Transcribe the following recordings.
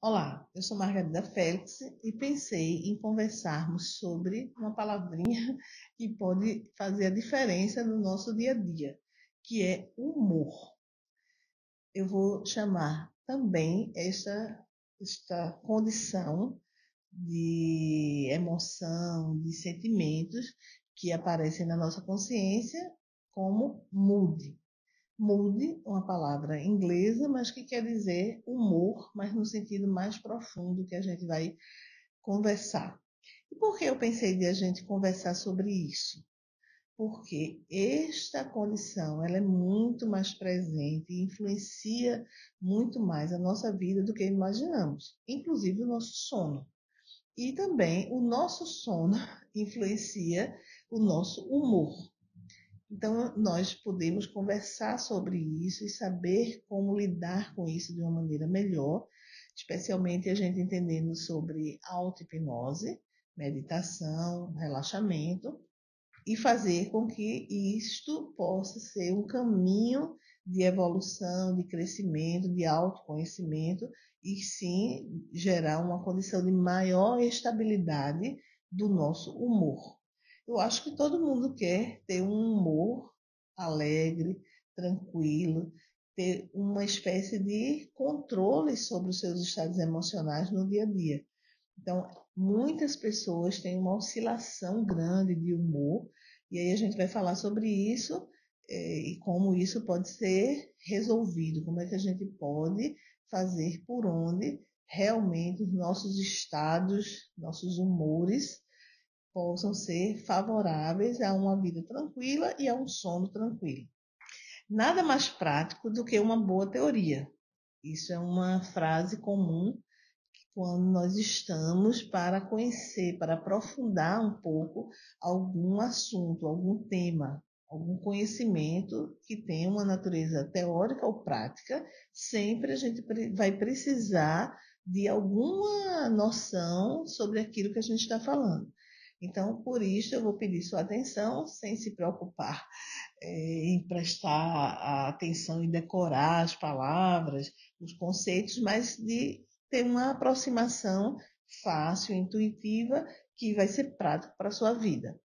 Olá, eu sou Margarida Félix e pensei em conversarmos sobre uma palavrinha que pode fazer a diferença no nosso dia a dia, que é humor. Eu vou chamar também esta condição de emoção, de sentimentos que aparecem na nossa consciência como mood. Mood, uma palavra inglesa, mas que quer dizer humor, mas no sentido mais profundo que a gente vai conversar. E por que eu pensei de a gente conversar sobre isso? Porque esta condição ela é muito mais presente e influencia muito mais a nossa vida do que imaginamos, inclusive o nosso sono. E também o nosso sono influencia o nosso humor. Então, nós podemos conversar sobre isso e saber como lidar com isso de uma maneira melhor, especialmente a gente entendendo sobre auto-hipnose, meditação, relaxamento, e fazer com que isto possa ser um caminho de evolução, de crescimento, de autoconhecimento, e sim gerar uma condição de maior estabilidade do nosso humor. Eu acho que todo mundo quer ter um humor alegre, tranquilo, ter uma espécie de controle sobre os seus estados emocionais no dia a dia. Então, muitas pessoas têm uma oscilação grande de humor, e aí a gente vai falar sobre isso, e como isso pode ser resolvido, como é que a gente pode fazer por onde realmente os nossos estados, nossos humores possam ser favoráveis a uma vida tranquila e a um sono tranquilo. Nada mais prático do que uma boa teoria. Isso é uma frase comum quando nós estamos para conhecer, para aprofundar um pouco algum assunto, algum tema, algum conhecimento que tem uma natureza teórica ou prática, sempre a gente vai precisar de alguma noção sobre aquilo que a gente está falando. Então, por isso, eu vou pedir sua atenção, sem se preocupar em prestar a atenção e decorar as palavras, os conceitos, mas de ter uma aproximação fácil, intuitiva, que vai ser prático para a sua vida.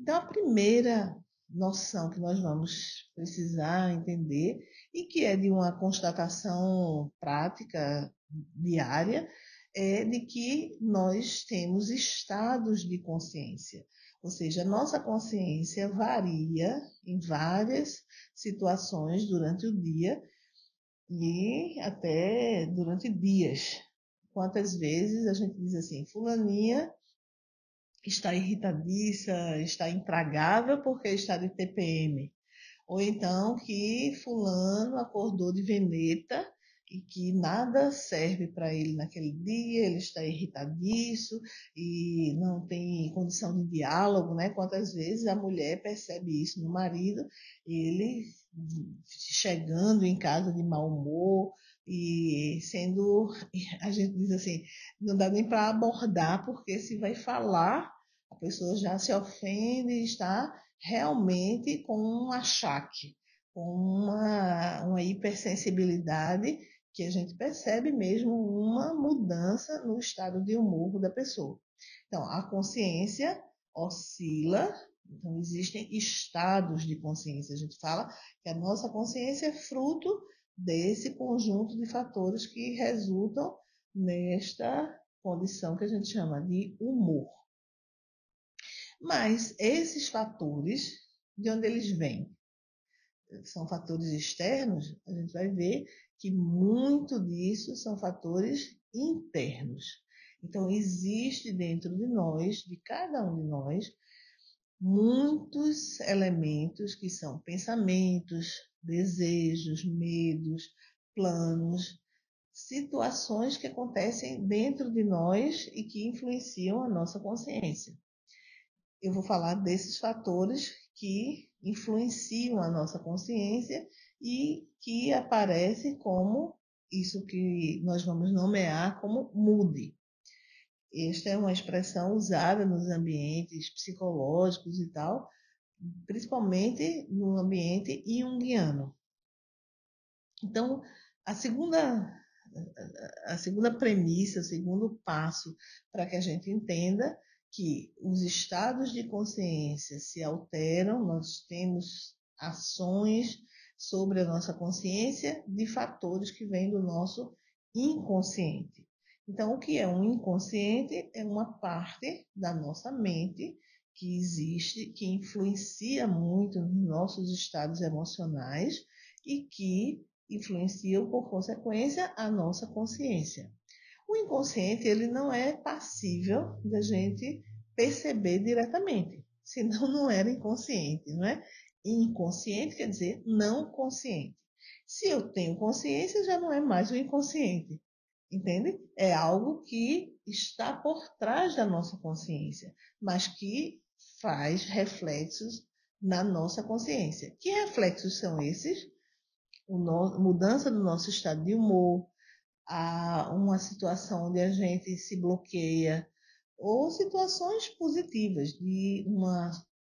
Então, a primeira noção que nós vamos precisar entender, e que é de uma constatação prática diária, é de que nós temos estados de consciência. Ou seja, a nossa consciência varia em várias situações durante o dia e até durante dias. Quantas vezes a gente diz assim, fulaninha está irritadiça, está intragável porque está de TPM. Ou então que fulano acordou de veneta e que nada serve para ele naquele dia, ele está irritadiço e não tem condição de diálogo, né? Quantas vezes a mulher percebe isso no marido, ele chegando em casa de mau humor e sendo, a gente diz assim, não dá nem para abordar, porque se vai falar, a pessoa já se ofende e está realmente com um achaque, com uma hipersensibilidade que a gente percebe mesmo uma mudança no estado de humor da pessoa. Então, a consciência oscila, então existem estados de consciência. A gente fala que a nossa consciência é fruto desse conjunto de fatores que resultam nesta condição que a gente chama de humor. Mas esses fatores, de onde eles vêm? São fatores externos, a gente vai ver que muito disso são fatores internos. Então, existe dentro de nós, de cada um de nós, muitos elementos que são pensamentos, desejos, medos, planos, situações que acontecem dentro de nós e que influenciam a nossa consciência. Eu vou falar desses fatores que influenciam a nossa consciência e que aparecem como isso que nós vamos nomear como mood. Esta é uma expressão usada nos ambientes psicológicos e tal, principalmente no ambiente junguiano. Então, a segunda a segunda premissa, o segundo passo para que a gente entenda que os estados de consciência se alteram, nós temos ações sobre a nossa consciência de fatores que vêm do nosso inconsciente. Então, o que é um inconsciente? É uma parte da nossa mente que existe, que influencia muito nos nossos estados emocionais e que influenciam, por consequência, a nossa consciência. O inconsciente, ele não é passível da gente perceber diretamente, senão não era inconsciente, não é? Inconsciente quer dizer não consciente. Se eu tenho consciência, já não é mais o inconsciente, entende? É algo que está por trás da nossa consciência, mas que faz reflexos na nossa consciência. Que reflexos são esses? Mudança do nosso estado de humor, a uma situação onde a gente se bloqueia, ou situações positivas de uma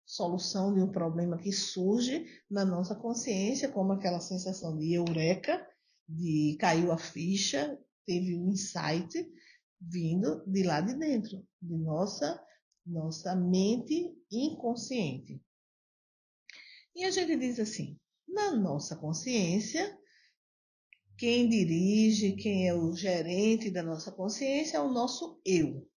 solução de um problema que surge na nossa consciência, como aquela sensação de eureka, de caiu a ficha, teve um insight vindo de lá de dentro, de nossa mente inconsciente. E a gente diz assim, na nossa consciência, quem dirige, quem é o gerente da nossa consciência é o nosso eu,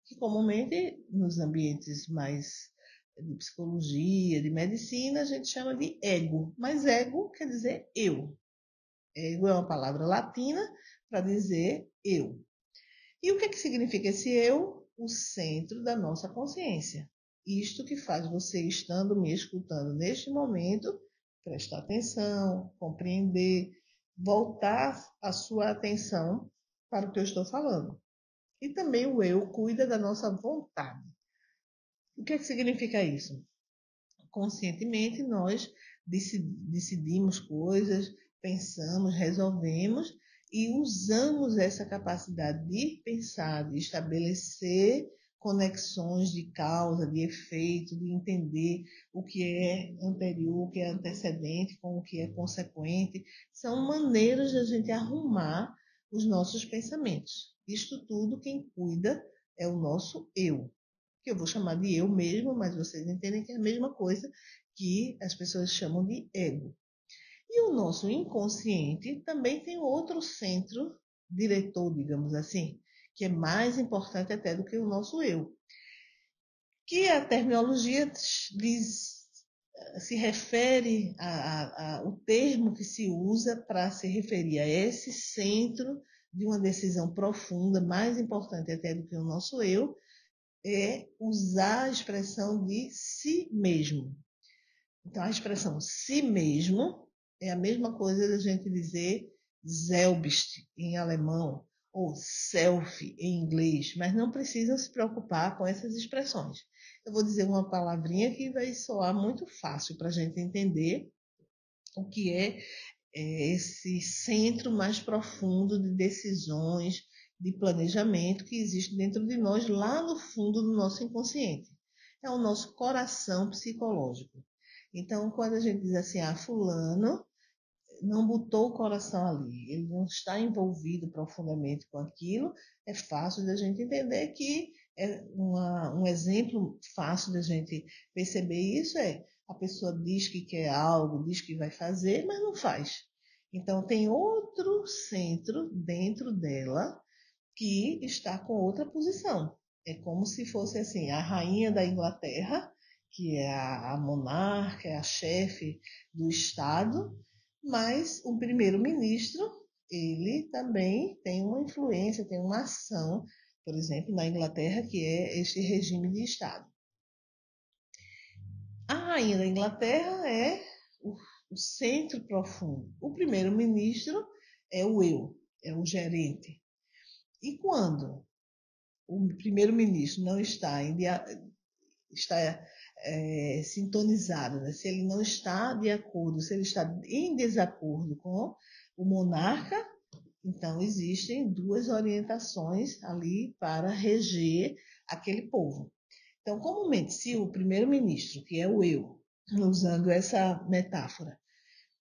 que comumente nos ambientes mais de psicologia, de medicina, a gente chama de ego. Mas ego quer dizer eu. Ego é uma palavra latina para dizer eu. E o que significa esse eu? O centro da nossa consciência. Isto que faz você, estando me escutando neste momento, prestar atenção, compreender, voltar a sua atenção para o que eu estou falando. E também o eu cuida da nossa vontade. O que significa isso? Conscientemente nós decidimos coisas, pensamos, resolvemos e usamos essa capacidade de pensar, de estabelecer conexões de causa, de efeito, de entender o que é anterior, o que é antecedente, com o que é consequente. São maneiras de a gente arrumar os nossos pensamentos. Isto tudo quem cuida é o nosso eu, que eu vou chamar de eu mesmo, mas vocês entendem que é a mesma coisa que as pessoas chamam de ego. E o nosso inconsciente também tem outro centro diretor, digamos assim, que é mais importante até do que o nosso eu, que a terminologia se refere o termo que se usa para se referir a esse centro de uma decisão profunda, mais importante até do que o nosso eu, é usar a expressão de si mesmo. Então, a expressão si mesmo é a mesma coisa da gente dizer selbst em alemão ou self em inglês, mas não precisa se preocupar com essas expressões. Eu vou dizer uma palavrinha que vai soar muito fácil para a gente entender o que é esse centro mais profundo de decisões, de planejamento que existe dentro de nós, lá no fundo do nosso inconsciente. É o nosso coração psicológico. Então, quando a gente diz assim, fulano não botou o coração ali, ele não está envolvido profundamente com aquilo, é fácil da gente entender que um exemplo fácil da gente perceber isso é a pessoa diz que quer algo, diz que vai fazer, mas não faz. Então tem outro centro dentro dela que está com outra posição. É como se fosse assim, a rainha da Inglaterra, que é a monarca, é a chefe do Estado, mas o primeiro-ministro, ele também tem uma influência, tem uma ação, por exemplo, na Inglaterra, que é este regime de Estado. A rainha da Inglaterra é o centro profundo. O primeiro-ministro é o eu, é o gerente. E quando o primeiro-ministro não está, sintonizado, né? Se ele não está de acordo, se ele está em desacordo com o monarca, então existem duas orientações ali para reger aquele povo. Então, comumente, se o primeiro-ministro, que é o eu, usando essa metáfora,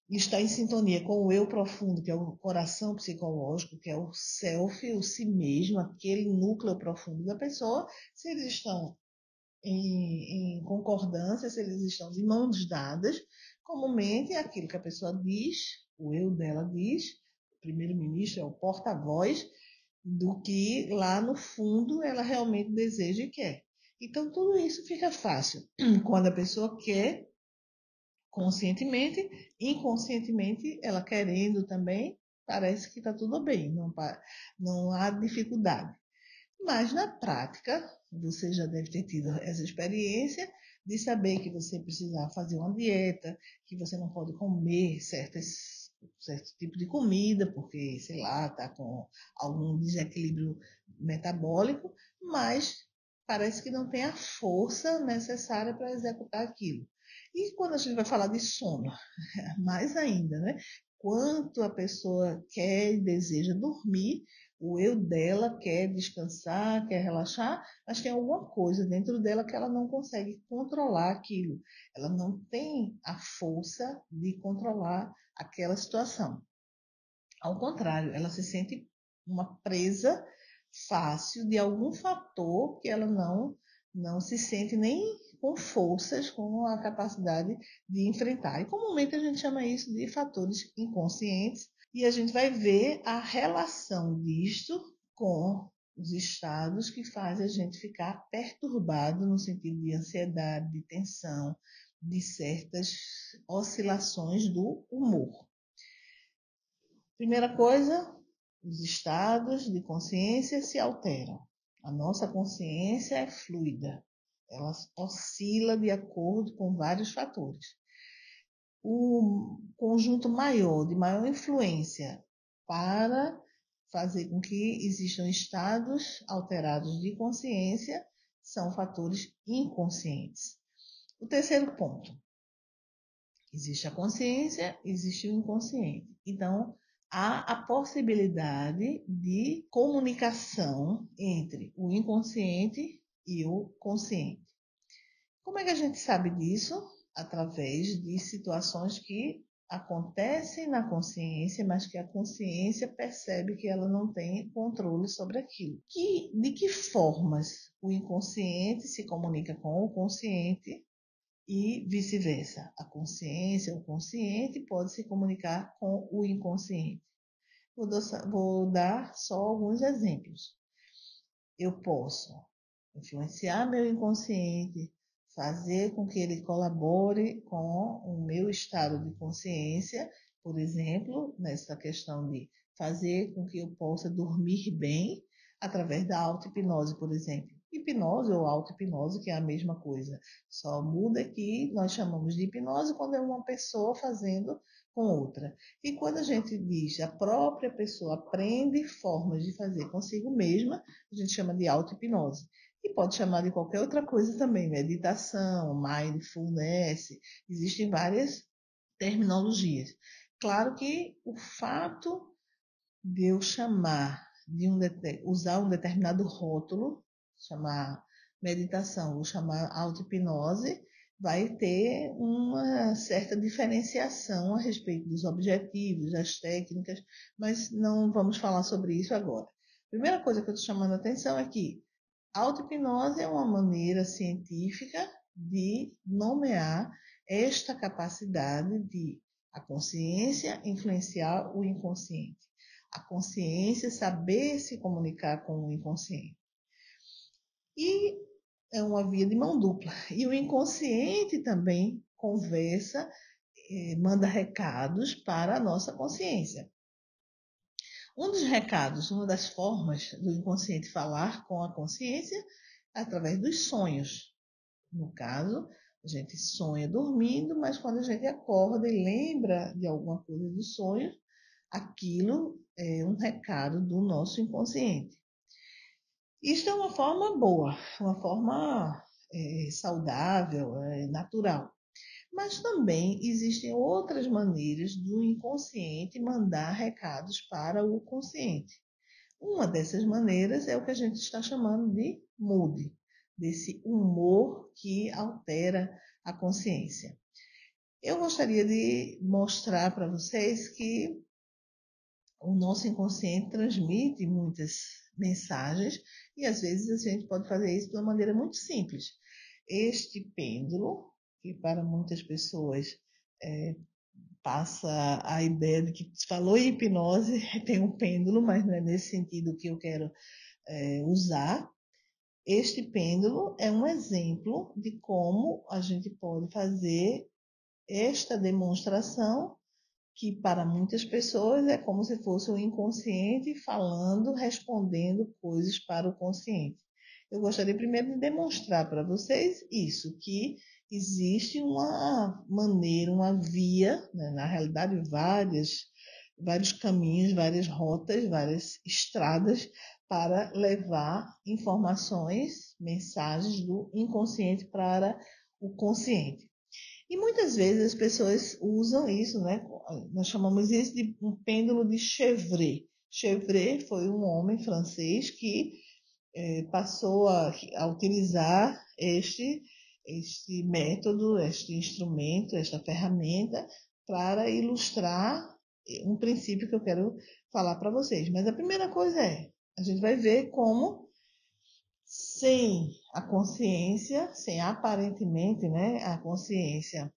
está em sintonia com o eu profundo, que é o coração psicológico, que é o self, o si mesmo, aquele núcleo profundo da pessoa, se eles estão em concordância, se eles estão de mãos dadas, comumente é aquilo que a pessoa diz, o eu dela diz, o primeiro-ministro é o porta-voz do que lá no fundo ela realmente deseja e quer. Então tudo isso fica fácil quando a pessoa quer conscientemente, inconscientemente, ela querendo também, parece que está tudo bem, não há dificuldade. Mas na prática, você já deve ter tido essa experiência de saber que você precisa fazer uma dieta, que você não pode comer certo tipo de comida, porque, sei lá, está com algum desequilíbrio metabólico, mas parece que não tem a força necessária para executar aquilo. E quando a gente vai falar de sono, mais ainda, né? Quanto a pessoa quer e deseja dormir, o eu dela quer descansar, quer relaxar, mas tem alguma coisa dentro dela que ela não consegue controlar aquilo. Ela não tem a força de controlar aquela situação. Ao contrário, ela se sente uma presa fácil de algum fator que ela não se sente nem com forças, com a capacidade de enfrentar. E comumente a gente chama isso de fatores inconscientes, e a gente vai ver a relação disto com os estados que fazem a gente ficar perturbado no sentido de ansiedade, de tensão, de certas oscilações do humor. Primeira coisa, os estados de consciência se alteram. A nossa consciência é fluida, ela oscila de acordo com vários fatores. O conjunto maior, de maior influência para fazer com que existam estados alterados de consciência são fatores inconscientes. O terceiro ponto, existe a consciência, existe o inconsciente. Então, há a possibilidade de comunicação entre o inconsciente e o consciente. Como é que a gente sabe disso? Através de situações que acontecem na consciência, mas que a consciência percebe que ela não tem controle sobre aquilo. De que formas o inconsciente se comunica com o consciente e vice-versa. A consciência, o consciente pode se comunicar com o inconsciente. Vou dar só alguns exemplos. Eu posso influenciar meu inconsciente, fazer com que ele colabore com o meu estado de consciência, por exemplo, nessa questão de fazer com que eu possa dormir bem através da auto-hipnose, por exemplo. Hipnose ou auto-hipnose, que é a mesma coisa, só muda que nós chamamos de hipnose quando é uma pessoa fazendo com outra. E quando a gente diz a própria pessoa aprende formas de fazer consigo mesma, a gente chama de auto-hipnose. E pode chamar de qualquer outra coisa também, meditação, mindfulness, existem várias terminologias. Claro que o fato de eu chamar, usar um determinado rótulo, chamar meditação ou chamar auto-hipnose, vai ter uma certa diferenciação a respeito dos objetivos, das técnicas, mas não vamos falar sobre isso agora. A primeira coisa que eu estou chamando a atenção é que a auto-hipnose é uma maneira científica de nomear esta capacidade de a consciência influenciar o inconsciente. A consciência saber se comunicar com o inconsciente. E é uma via de mão dupla. E o inconsciente também conversa, manda recados para a nossa consciência. Um dos recados, uma das formas do inconsciente falar com a consciência é através dos sonhos. No caso, a gente sonha dormindo, mas quando a gente acorda e lembra de alguma coisa do sonho, aquilo é um recado do nosso inconsciente. Isto é uma forma boa, uma forma saudável, natural. Mas também existem outras maneiras do inconsciente mandar recados para o consciente. Uma dessas maneiras é o que a gente está chamando de mood, desse humor que altera a consciência. Eu gostaria de mostrar para vocês que o nosso inconsciente transmite muitas mensagens e às vezes a gente pode fazer isso de uma maneira muito simples. Este pêndulo, que para muitas pessoas passa a ideia de que falou em hipnose, tem um pêndulo, mas não é nesse sentido que eu quero usar. Este pêndulo é um exemplo de como a gente pode fazer esta demonstração que para muitas pessoas é como se fosse o inconsciente falando, respondendo coisas para o consciente. Eu gostaria primeiro de demonstrar para vocês isso, que existe uma maneira, uma via, né, na realidade vários caminhos, várias rotas, várias estradas para levar informações, mensagens do inconsciente para o consciente. E muitas vezes as pessoas usam isso, né? Nós chamamos isso de um pêndulo de Chevret. Chevret foi um homem francês que passou a utilizar este método, este instrumento, esta ferramenta para ilustrar um princípio que eu quero falar para vocês. Mas a primeira coisa a gente vai ver como sem a consciência, sem aparentemente, né, a consciência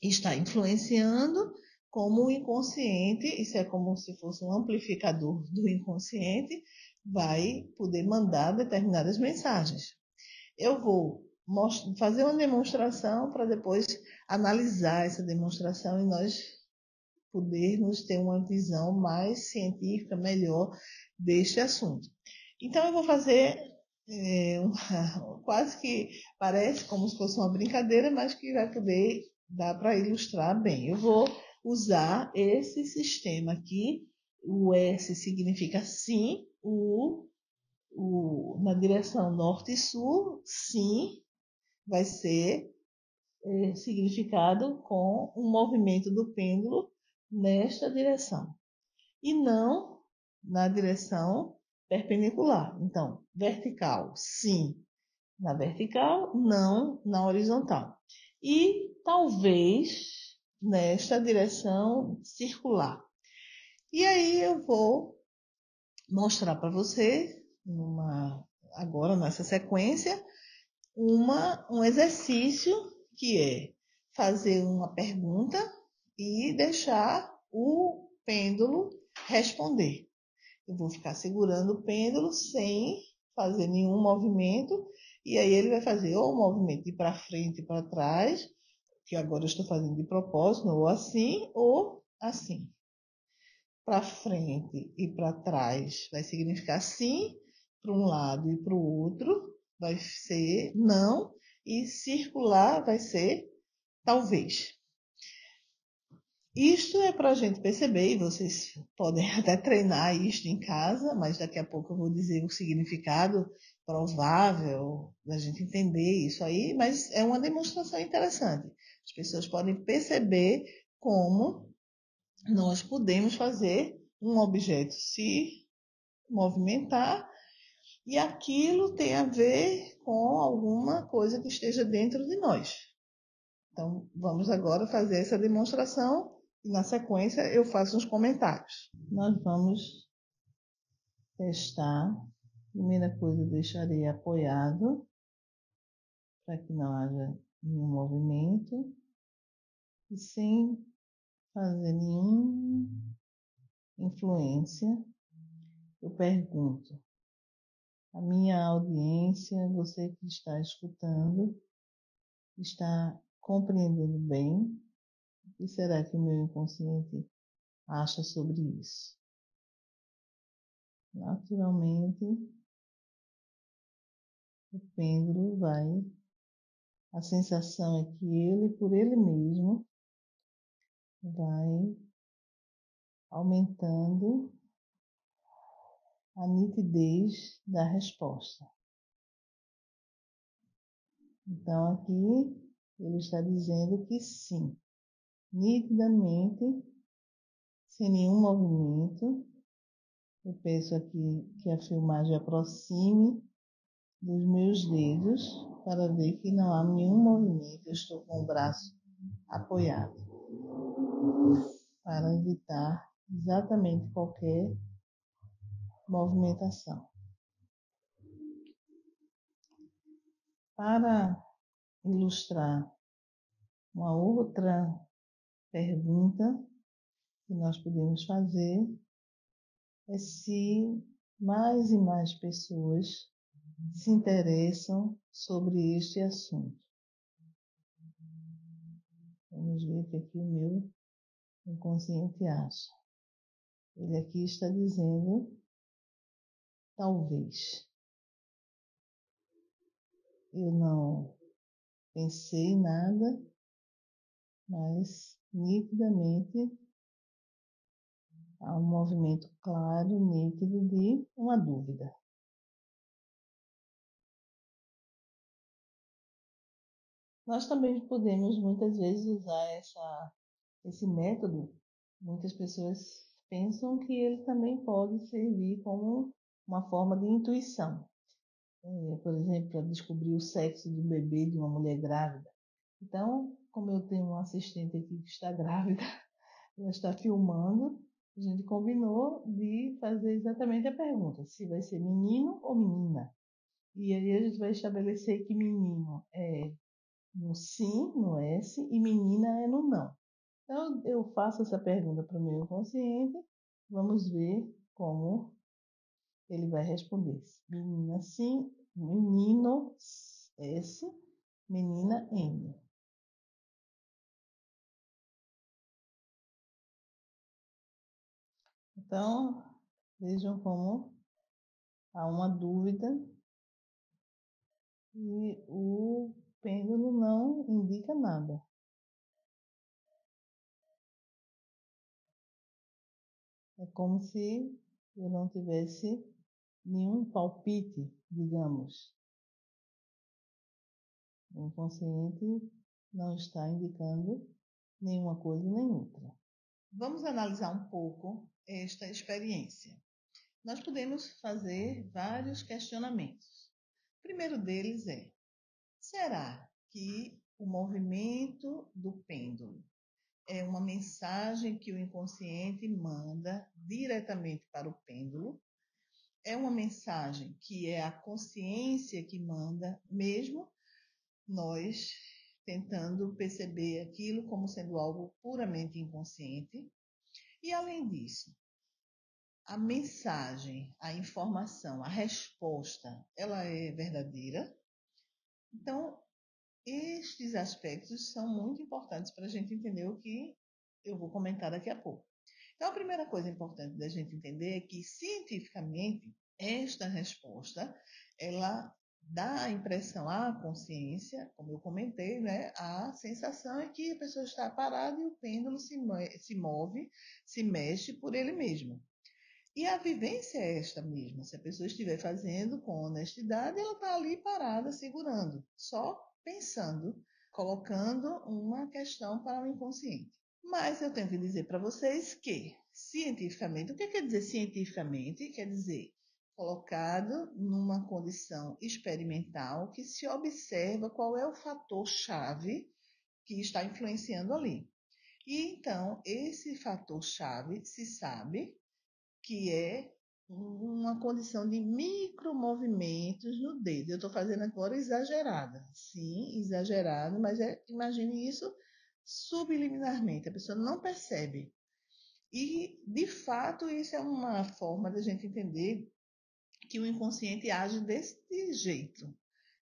está influenciando como o inconsciente, isso é como se fosse um amplificador do inconsciente, vai poder mandar determinadas mensagens. Eu vou fazer uma demonstração para depois analisar essa demonstração e nós podermos ter uma visão mais científica, melhor deste assunto. Então eu vou fazer quase que parece como se fosse uma brincadeira, mas que vai poder dar para ilustrar bem. Eu vou usar esse sistema aqui. O S significa sim, na direção norte e sul, sim, vai ser significado com um movimento do pêndulo nesta direção e não na direção perpendicular. Então, vertical, sim, na vertical, não na horizontal. E talvez nesta direção circular. E aí eu vou mostrar para você, agora nessa sequência, um exercício que é fazer uma pergunta e deixar o pêndulo responder. Eu vou ficar segurando o pêndulo sem fazer nenhum movimento e aí ele vai fazer ou um movimento de para frente e para trás, que agora eu estou fazendo de propósito, ou assim. Para frente e para trás vai significar sim, para um lado e para o outro vai ser não, e circular vai ser talvez. Isto é para a gente perceber, e vocês podem até treinar isto em casa, mas daqui a pouco eu vou dizer o significado provável da gente entender isso aí, mas é uma demonstração interessante. As pessoas podem perceber como nós podemos fazer um objeto se movimentar e aquilo tem a ver com alguma coisa que esteja dentro de nós. Então, vamos agora fazer essa demonstração e na sequência eu faço uns comentários. Nós vamos testar. Primeira coisa, eu deixarei apoiado para que não haja nenhum movimento e sem fazer nenhuma influência. Eu pergunto: a minha audiência, você que está escutando, está compreendendo bem? O que será que o meu inconsciente acha sobre isso? Naturalmente, o pêndulo vai. A sensação é que ele, por ele mesmo, vai aumentando a nitidez da resposta. Então, aqui ele está dizendo que sim, nitidamente, sem nenhum movimento. Eu peço aqui que a filmagem aproxime dos meus dedos para ver que não há nenhum movimento. Eu estou com o braço apoiado, para evitar exatamente qualquer movimentação. Para ilustrar uma outra pergunta que nós podemos fazer é se mais e mais pessoas se interessam sobre este assunto. Vamos ver o que aqui o meu inconsciente acha. Ele aqui está dizendo talvez. Eu não pensei em nada, mas nitidamente há um movimento claro, nítido de uma dúvida. Nós também podemos muitas vezes usar esse método. Muitas pessoas pensam que ele também pode servir como uma forma de intuição. Por exemplo, para descobrir o sexo do bebê de uma mulher grávida. Então, como eu tenho uma assistente aqui que está grávida, ela está filmando, a gente combinou de fazer exatamente a pergunta, se vai ser menino ou menina. E aí a gente vai estabelecer que menino é no sim, no S, e menina é no não. Então, eu faço essa pergunta para o meu inconsciente, vamos ver como ele vai responder. Menina sim, menino S, menina N. Então, vejam como há uma dúvida e o pêndulo não indica nada. É como se eu não tivesse nenhum palpite, digamos. O inconsciente não está indicando nenhuma coisa nem outra. Vamos analisar um pouco esta experiência. Nós podemos fazer vários questionamentos. O primeiro deles é: será que o movimento do pêndulo é uma mensagem que o inconsciente manda diretamente para o pêndulo? É uma mensagem que é a consciência que manda, mesmo nós tentando perceber aquilo como sendo algo puramente inconsciente? E além disso, a mensagem, a informação, a resposta, ela é verdadeira? Então, estes aspectos são muito importantes para a gente entender o que eu vou comentar daqui a pouco. Então, a primeira coisa importante da gente entender é que, cientificamente, esta resposta, ela dá a impressão à consciência, como eu comentei, né? A sensação é que a pessoa está parada e o pêndulo se move, se mexe por ele mesmo. E a vivência é esta mesma. Se a pessoa estiver fazendo com honestidade, ela está ali parada, segurando, só pensando, colocando uma questão para o inconsciente. Mas eu tenho que dizer para vocês que, cientificamente, o que quer dizer cientificamente? Quer dizer, colocado numa condição experimental que se observa qual é o fator-chave que está influenciando ali. E então, esse fator-chave se sabe que é uma condição de micromovimentos no dedo. Eu estou fazendo agora exagerada. Sim, exagerado, mas imagine isso subliminarmente. A pessoa não percebe. E, de fato, isso é uma forma da gente entender que o inconsciente age desse jeito,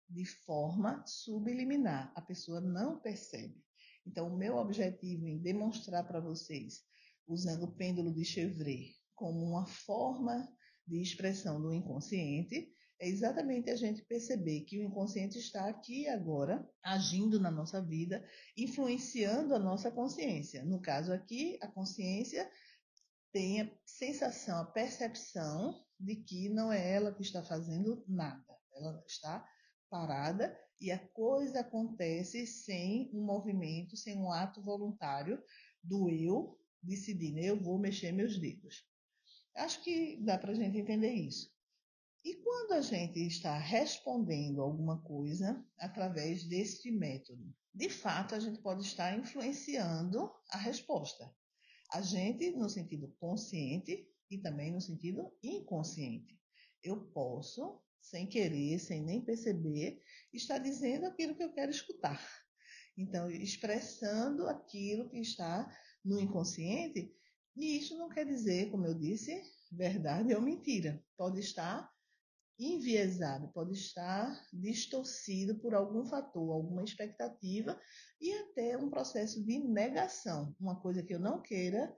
de forma subliminar. A pessoa não percebe. Então, o meu objetivo em demonstrar para vocês, usando o pêndulo de Chevreul como uma forma de expressão do inconsciente, é exatamente a gente perceber que o inconsciente está aqui agora, agindo na nossa vida, influenciando a nossa consciência. No caso aqui, a consciência tem a sensação, a percepção de que não é ela que está fazendo nada. Ela está parada e a coisa acontece sem um movimento, sem um ato voluntário do eu decidir, né? Eu vou mexer meus dedos. Acho que dá para a gente entender isso. E quando a gente está respondendo alguma coisa através deste método, de fato, a gente pode estar influenciando a resposta. A gente no sentido consciente e também no sentido inconsciente. Eu posso, sem querer, sem nem perceber, estar dizendo aquilo que eu quero escutar. Então, expressando aquilo que está no inconsciente, e isso não quer dizer, como eu disse, verdade ou mentira. Pode estar enviesado, pode estar distorcido por algum fator, alguma expectativa e até um processo de negação. Uma coisa que eu não queira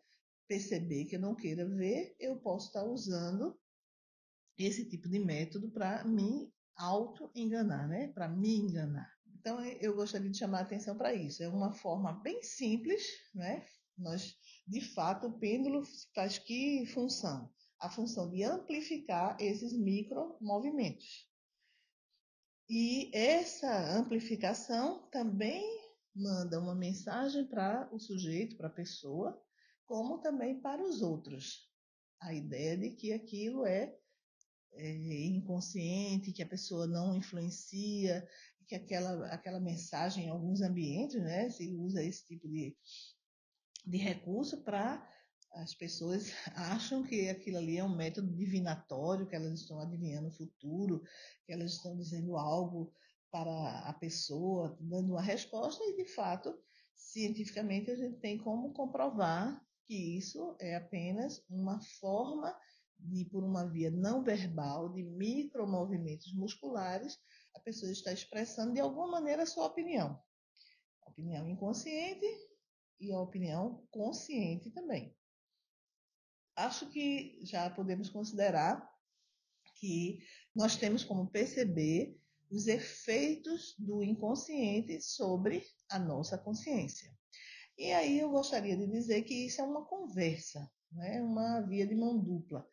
perceber, que eu não queira ver, eu posso estar usando esse tipo de método para me auto-enganar, né? Para me enganar. Então, eu gostaria de chamar a atenção para isso. É uma forma bem simples, né? Nós, de fato, o pêndulo faz que função? A função de amplificar esses micromovimentos. E essa amplificação também manda uma mensagem para o sujeito, para a pessoa, como também para os outros. A ideia de que aquilo é inconsciente, que a pessoa não influencia, que aquela mensagem em alguns ambientes, né, se usa esse tipo de recurso para as pessoas acham que aquilo ali é um método divinatório, que elas estão adivinhando o futuro, que elas estão dizendo algo para a pessoa, dando uma resposta, e de fato, cientificamente, a gente tem como comprovar que isso é apenas uma forma de, por uma via não verbal, de micromovimentos musculares, a pessoa está expressando de alguma maneira a sua opinião. Opinião inconsciente e a opinião consciente também. Acho que já podemos considerar que nós temos como perceber os efeitos do inconsciente sobre a nossa consciência. E aí eu gostaria de dizer que isso é uma conversa, né? Uma via de mão dupla.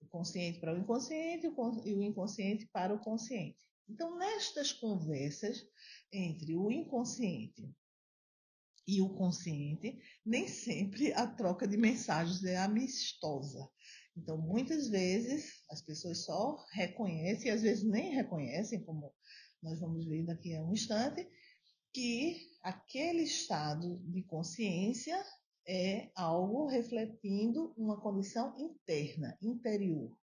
O consciente para o inconsciente e o inconsciente para o consciente. Então, nestas conversas entre o inconsciente e o consciente, nem sempre a troca de mensagens é amistosa. Então, muitas vezes, as pessoas só reconhecem, e às vezes nem reconhecem, como nós vamos ver daqui a um instante, que aquele estado de consciência é algo refletindo uma condição interna, interior,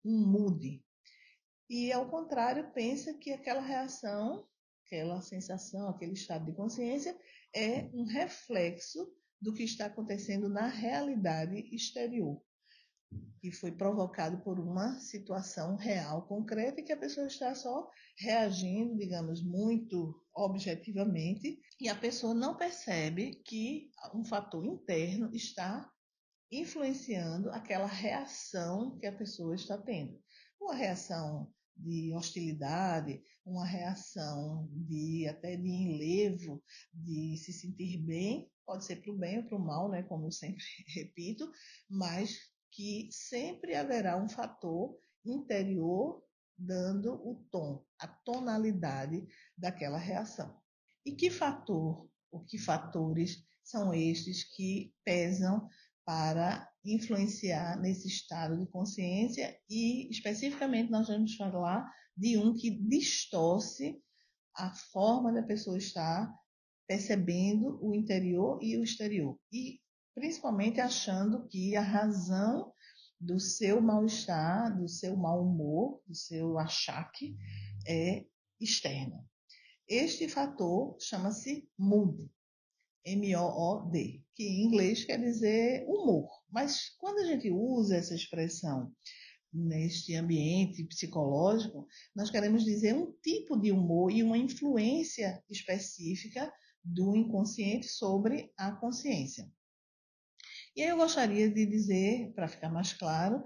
um mood. E, ao contrário, pensa que aquela reação, aquela sensação, aquele estado de consciência é um reflexo do que está acontecendo na realidade exterior, que foi provocado por uma situação real, concreta, e que a pessoa está só reagindo, digamos, muito objetivamente, e a pessoa não percebe que um fator interno está influenciando aquela reação que a pessoa está tendo. Uma reação de hostilidade, uma reação de até de enlevo, de se sentir bem, pode ser para o bem ou para o mal, né, como eu sempre repito, mas que sempre haverá um fator interior dando o tom, a tonalidade daquela reação. E que fator, ou que fatores são estes que pesam para influenciar nesse estado de consciência e, especificamente, nós vamos falar de um que distorce a forma da pessoa estar percebendo o interior e o exterior. E, principalmente, achando que a razão do seu mal-estar, do seu mau humor, do seu achaque é externo. Este fator chama-se mood. MOOD, que em inglês quer dizer humor. Mas quando a gente usa essa expressão neste ambiente psicológico, nós queremos dizer um tipo de humor e uma influência específica do inconsciente sobre a consciência. E aí eu gostaria de dizer, para ficar mais claro,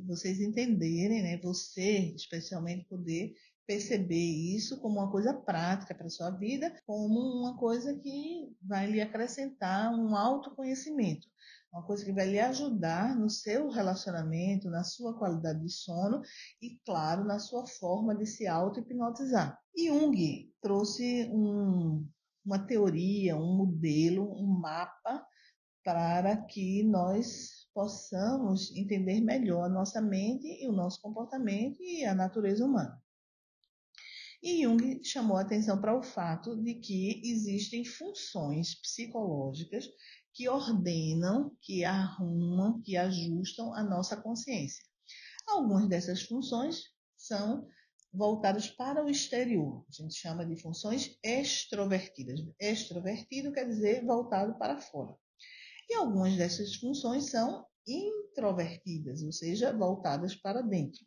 vocês entenderem, né, você especialmente poder perceber isso como uma coisa prática para a sua vida, como uma coisa que vai lhe acrescentar um autoconhecimento, uma coisa que vai lhe ajudar no seu relacionamento, na sua qualidade de sono e, claro, na sua forma de se auto-hipnotizar. Jung trouxe uma teoria, um modelo, um mapa para que nós possamos entender melhor a nossa mente e o nosso comportamento e a natureza humana. E Jung chamou a atenção para o fato de que existem funções psicológicas que ordenam, que arrumam, que ajustam a nossa consciência. Algumas dessas funções são voltadas para o exterior. A gente chama de funções extrovertidas. Extrovertido quer dizer voltado para fora. E algumas dessas funções são introvertidas, ou seja, voltadas para dentro.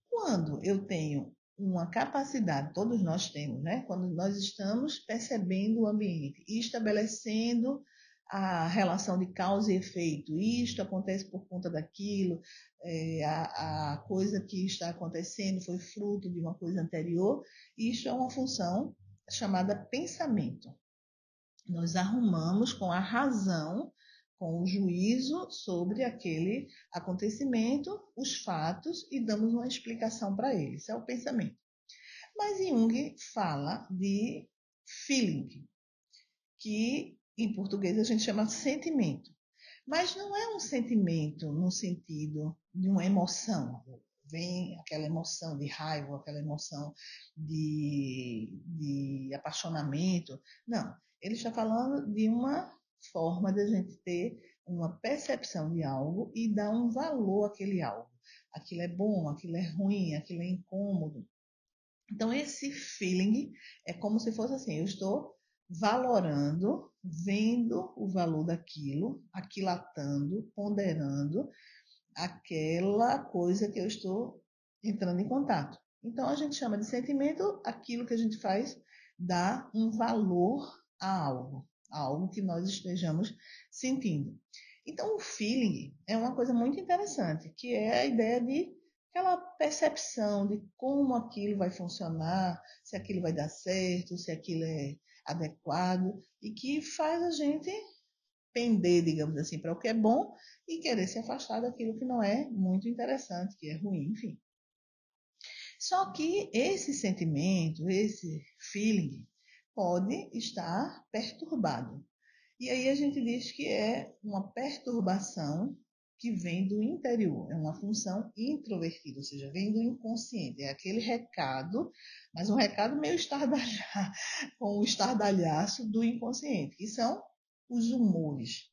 Quando eu tenho uma capacidade, todos nós temos, né? Quando nós estamos percebendo o ambiente e estabelecendo a relação de causa e efeito, isto acontece por conta daquilo, a coisa que está acontecendo foi fruto de uma coisa anterior, isso é uma função chamada pensamento. Nós arrumamos com a razão, com o juízo sobre aquele acontecimento, os fatos e damos uma explicação para ele. Isso é o pensamento. Mas Jung fala de feeling, que em português a gente chama sentimento. Mas não é um sentimento no sentido de uma emoção. Vem aquela emoção de raiva, aquela emoção de apaixonamento. Não, ele está falando de uma forma de a gente ter uma percepção de algo e dar um valor àquele algo. Aquilo é bom, aquilo é ruim, aquilo é incômodo. Então, esse feeling é como se fosse assim: eu estou valorando, vendo o valor daquilo, aquilatando, ponderando aquela coisa que eu estou entrando em contato. Então, a gente chama de sentimento aquilo que a gente faz dar um valor a algo que nós estejamos sentindo. Então, o feeling é uma coisa muito interessante, que é a ideia de aquela percepção de como aquilo vai funcionar, se aquilo vai dar certo, se aquilo é adequado, e que faz a gente pender, digamos assim, para o que é bom e querer se afastar daquilo que não é muito interessante, que é ruim, enfim. Só que esse sentimento, esse feeling, pode estar perturbado. E aí a gente diz que é uma perturbação que vem do interior, é uma função introvertida, ou seja, vem do inconsciente, é aquele recado, mas um recado meio com o estardalhaço do inconsciente, que são os humores.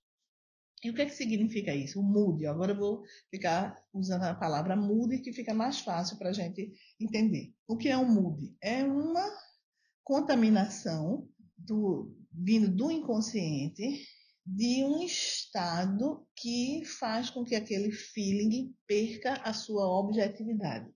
E o que é que significa isso? O mood. Agora eu vou ficar usando a palavra mood, que fica mais fácil para a gente entender. O que é um mood? É uma contaminação vindo do inconsciente de um estado que faz com que aquele feeling perca a sua objetividade.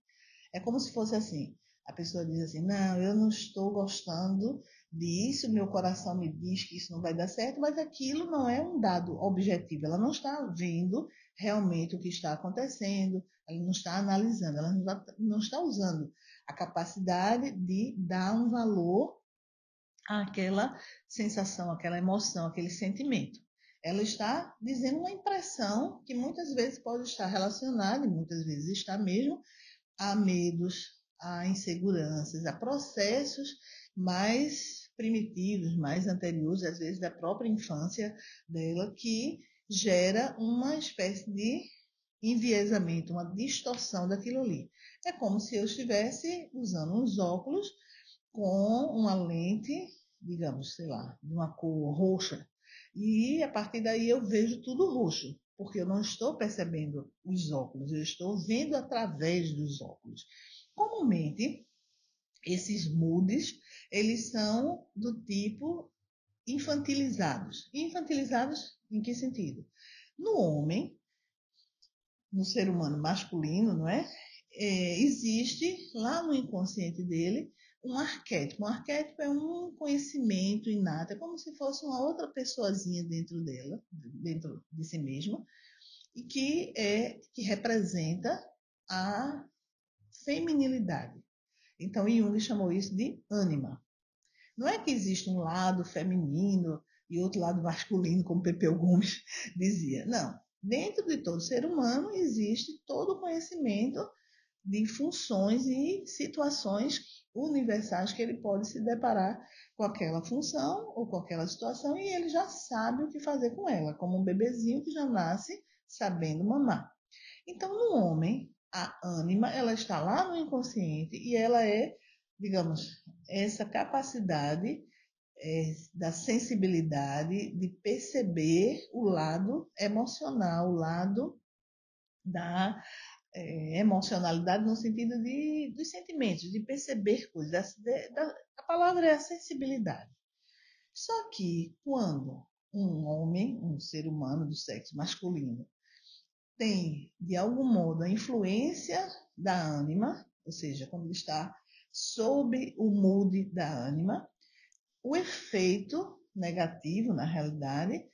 É como se fosse assim, a pessoa diz assim, não, eu não estou gostando disso, meu coração me diz que isso não vai dar certo, mas aquilo não é um dado objetivo, ela não está vendo realmente o que está acontecendo, ela não está analisando, ela não está usando a capacidade de dar um valor àquela sensação, àquela emoção, aquele sentimento. Ela está dizendo uma impressão que muitas vezes pode estar relacionada, e muitas vezes está mesmo, a medos, a inseguranças, a processos mais primitivos, mais anteriores, às vezes da própria infância dela, que gera uma espécie de enviesamento, uma distorção daquilo ali. É como se eu estivesse usando uns óculos com uma lente, digamos, sei lá, de uma cor roxa, e a partir daí eu vejo tudo roxo, porque eu não estou percebendo os óculos, eu estou vendo através dos óculos. Comumente, esses moods, eles são do tipo infantilizados. E infantilizados em que sentido? No homem, no ser humano masculino, não é? Existe lá no inconsciente dele um arquétipo. Um arquétipo é um conhecimento inato, é como se fosse uma outra pessoazinha dentro dela, dentro de si mesma, e que representa a feminilidade. Então Jung chamou isso de ânima. Não é que existe um lado feminino e outro lado masculino, como Pepeu Gomes dizia. Não. Dentro de todo ser humano existe todo o conhecimento de funções e situações universais que ele pode se deparar com aquela função ou com aquela situação e ele já sabe o que fazer com ela, como um bebezinho que já nasce sabendo mamar. Então, no homem, a ânima, ela está lá no inconsciente e ela é digamos, essa capacidade da sensibilidade de perceber o lado emocional, o lado da emocionalidade no sentido dos sentimentos, de perceber coisas. A palavra é a sensibilidade. Só que quando um homem, um ser humano do sexo masculino, tem, de algum modo, a influência da ânima, ou seja, quando ele está sob o mood da ânima, o efeito negativo, na realidade,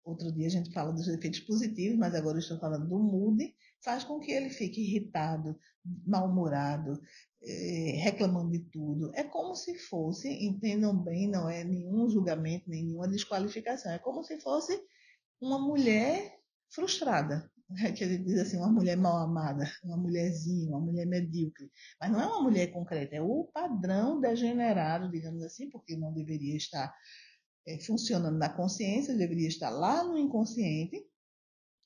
outro dia a gente fala dos efeitos positivos, mas agora eu estou falando do mood, faz com que ele fique irritado, mal-humorado, reclamando de tudo. É como se fosse, entendam bem, não é nenhum julgamento, nenhuma desqualificação, é como se fosse uma mulher frustrada. Que a gente diz assim, uma mulher mal amada, uma mulherzinha, uma mulher medíocre. Mas não é uma mulher concreta, é o padrão degenerado, digamos assim, porque não deveria estar funcionando na consciência, deveria estar lá no inconsciente.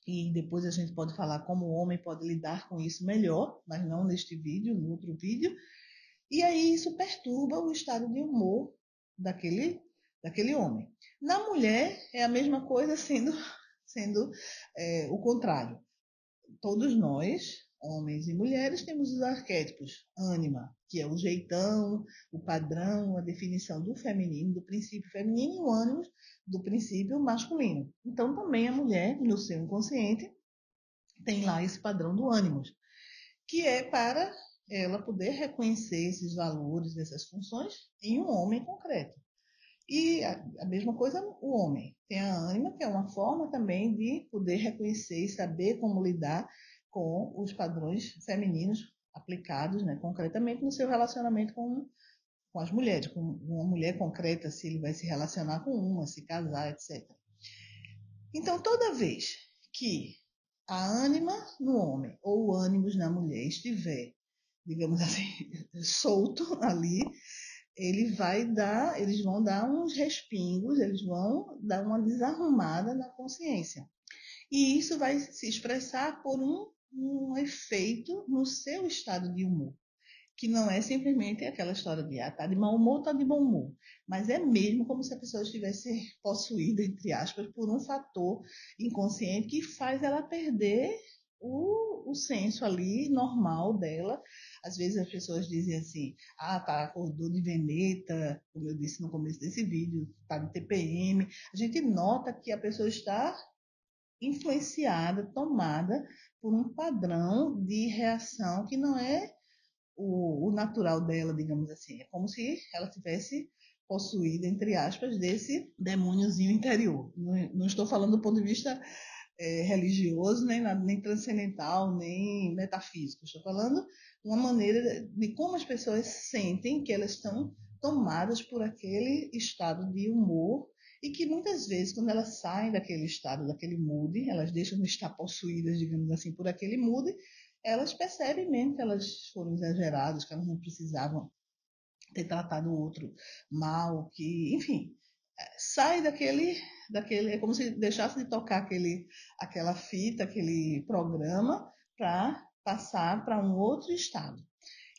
E depois a gente pode falar como o homem pode lidar com isso melhor, mas não neste vídeo, no outro vídeo. E aí isso perturba o estado de humor daquele homem. Na mulher é a mesma coisa sendo o contrário. Todos nós, homens e mulheres, temos os arquétipos ânima, que é o jeitão, o padrão, a definição do feminino, do princípio feminino, e o ânimo do princípio masculino. Então também a mulher, no seu inconsciente, tem lá esse padrão do ânimo, que é para ela poder reconhecer esses valores, essas funções em um homem concreto. E a mesma coisa o homem. Tem a ânima, que é uma forma também de poder reconhecer e saber como lidar com os padrões femininos aplicados, né, concretamente no seu relacionamento com as mulheres, com uma mulher concreta, se ele vai se relacionar com uma, se casar, etc. Então, toda vez que a ânima no homem ou o ânimos na mulher estiver, digamos assim, solto ali, eles vão dar uns respingos, eles vão dar uma desarrumada na consciência. E isso vai se expressar por um efeito no seu estado de humor, que não é simplesmente aquela história de tá de mau humor, tá de bom humor, mas é mesmo como se a pessoa estivesse possuída, entre aspas, por um fator inconsciente que faz ela perder o senso ali normal dela. Às vezes as pessoas dizem assim, tá, acordou de veneta, como eu disse no começo desse vídeo, tá de TPM. A gente nota que a pessoa está influenciada, tomada por um padrão de reação que não é o natural dela, digamos assim. É como se ela tivesse possuída, entre aspas, desse demôniozinho interior. Não estou falando do ponto de vista religioso, nem transcendental, nem metafísico. Estou falando uma maneira de como as pessoas sentem que elas estão tomadas por aquele estado de humor e que muitas vezes, quando elas saem daquele estado, daquele mood, elas deixam de estar possuídas, digamos assim, por aquele mood, elas percebem mesmo que elas foram exageradas, que elas não precisavam ter tratado o outro mal, que, enfim, sai é como se deixasse de tocar aquela fita, aquele programa, para passar para um outro estado.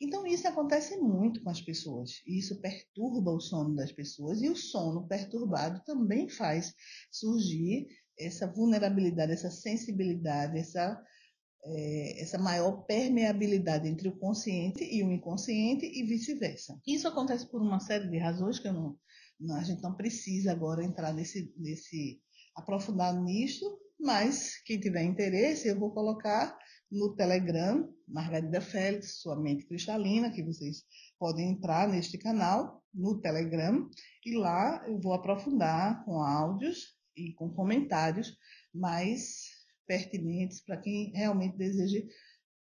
Então, isso acontece muito com as pessoas. Isso perturba o sono das pessoas e o sono perturbado também faz surgir essa vulnerabilidade, essa sensibilidade, essa maior permeabilidade entre o consciente e o inconsciente e vice-versa. Isso acontece por uma série de razões que a gente não precisa agora entrar aprofundar nisto, mas quem tiver interesse, eu vou colocar no Telegram, Margarida Félix, Sua Mente Cristalina, que vocês podem entrar neste canal, no Telegram, e lá eu vou aprofundar com áudios e com comentários mais pertinentes para quem realmente deseja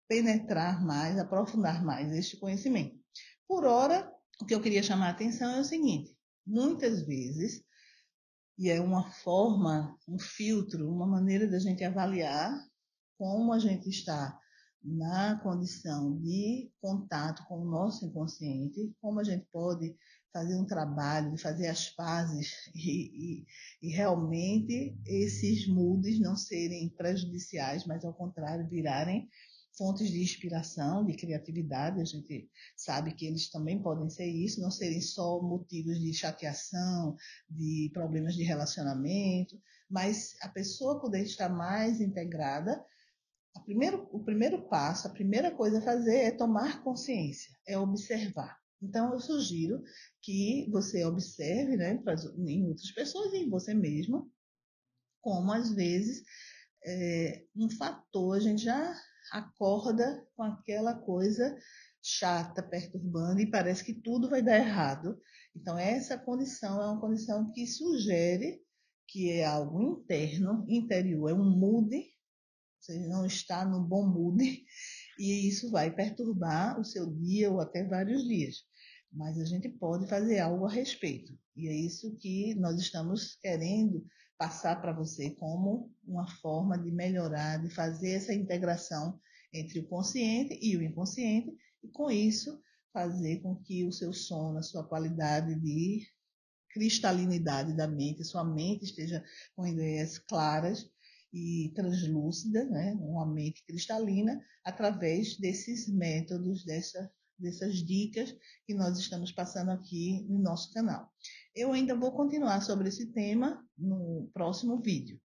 penetrar mais, aprofundar mais este conhecimento. Por ora, o que eu queria chamar a atenção é o seguinte: muitas vezes, e é uma forma, um filtro, uma maneira da gente avaliar como a gente está na condição de contato com o nosso inconsciente, como a gente pode fazer um trabalho de fazer as pazes e realmente esses moods não serem prejudiciais, mas ao contrário, virarem fontes de inspiração, de criatividade. A gente sabe que eles também podem ser isso, não serem só motivos de chateação, de problemas de relacionamento, mas a pessoa poder estar mais integrada. O primeiro passo, a primeira coisa a fazer é tomar consciência, é observar. Então, eu sugiro que você observe, né, em outras pessoas e em você mesmo, como às vezes um fator, a gente já acorda com aquela coisa chata, perturbando, e parece que tudo vai dar errado. Então, essa condição é uma condição que sugere que é algo interno, interior, é um mood, você não está no bom mood, e isso vai perturbar o seu dia ou até vários dias. Mas a gente pode fazer algo a respeito. E é isso que nós estamos querendo passar para você como uma forma de melhorar, de fazer essa integração entre o consciente e o inconsciente, e com isso fazer com que o seu sono, a sua qualidade de cristalinidade da mente, sua mente esteja com ideias claras e translúcidas, né? Uma mente cristalina, através desses métodos, dessas dicas que nós estamos passando aqui no nosso canal. Eu ainda vou continuar sobre esse tema no próximo vídeo.